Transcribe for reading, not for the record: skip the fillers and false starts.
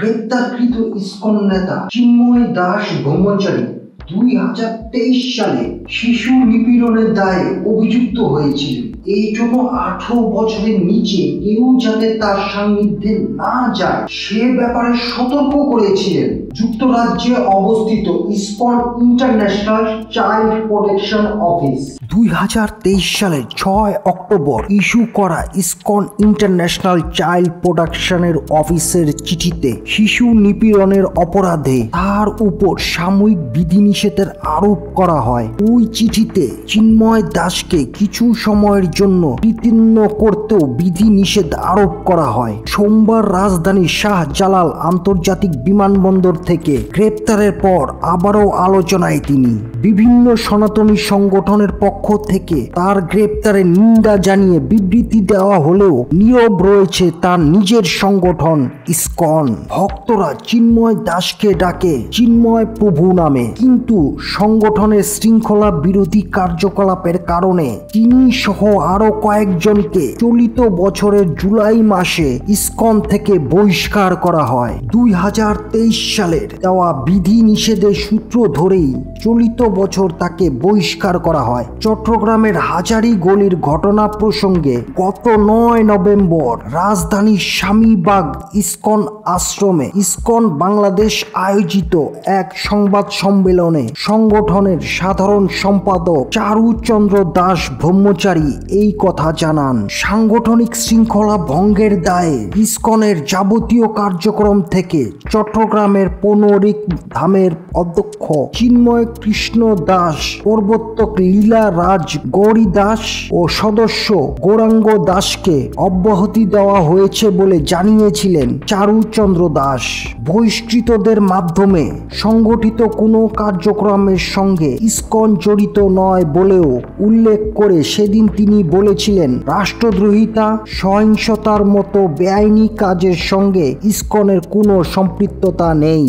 গ্রেপ্তারকৃত ইসকন নেতা চিন্ময় দাস ব্রহ্মচারী 2023 সালে শিশু নিপীড়নের দায়ে অভিযুক্ত হয়েছিলেন। এই জন্য 18 বছরের নিচে কেউ যাতে তার সান্নিধ্যে না যায় সে ব্যাপারে সতর্ক করেছিলেন যুক্তরাজ্যে অবস্থিত ISKCON international child protection office. 2023 সালের 6 অক্টোবর ইস্যু করা ইসকন ইন্টারন্যাশনাল চাইল্ড প্রোটেকশনের অফিসের চিঠিতে শিশু নিপীড়নের অপরাধে তার উপর সাময়িক বিধিনিষেধের আরোপ করা হয়। ওই চিঠিতে চিন্ময় দাসকে কিছু সময়ের জন্য বিচ্ছিন্ন করতেও বিধিনিষেধ আরোপ করা হয়। সোমবার রাজধানীর শাহজালাল আন্তর্জাতিক বিমানবন্দর থেকে গ্রেপ্তারের পর আবারও আলোচনায় তিনি। বিভিন্ন সনাতনী সংগঠনের পক্ষ থেকে তার গ্রেপ্তারের নিন্দা জানিয়ে বিবৃতি দেওয়া হলেও নীরব রয়েছে তার নিজের সংগঠন ইসকন। ভক্তরা চিন্ময় দাসকে ডাকে চিন্ময় প্রভু নামে, কিন্তু সংগঠনের শৃঙ্খলা বিরোধী কার্যকলাপের কারণে তিনি সহ আরো কয়েকজনকে চলিত বছরের জুলাই মাসে ইসকন থেকে বহিষ্কার করা হয়। 2023 সালের দেওয়া বিধি নিষেধের সূত্র ধরেই চলিত বছর তাকে বহিষ্কার করা হয়। চট্টগ্রামের হাজারী গলির ঘটনা প্রসঙ্গে গত 9 নভেম্বর রাজধানীর স্বামীবাগ ইসকন আশ্রমে ইসকন বাংলাদেশ আয়োজিত এক সংবাদ সম্মেলনে সংগঠনের সাধারণ সম্পাদক চারুচন্দ্র দাস ব্রহ্মচারী এই কথা জানান। সাংগঠনিক শৃঙ্খলা ভঙ্গের দায়ে ইসকনের যাবতীয় কার্যক্রম থেকে চট্টগ্রামের পৌনরিক ধামের অধ্যক্ষ চিন্ময় কৃষ্ণ দাস, প্রবর্তক লীলা রাজ গৌরী দাস ও সদস্য গৌরাঙ্গ দাসকে অব্যাহতি দেওয়া হয়েছে বলে জানিয়েছিলেন চারুচন্দ্র দাস। বহিষ্কৃতদের মাধ্যমে সংগঠিত কোনো কার্যক্রমের সঙ্গে ইসকন জড়িত নয় বলেও উল্লেখ করে সেদিন তিনি বলেছিলেন, রাষ্ট্রদ্রোহিতা, সহিংসতার মতো বেআইনি কাজের সঙ্গে ইসকনের কোনো সম্পৃক্ততা নেই।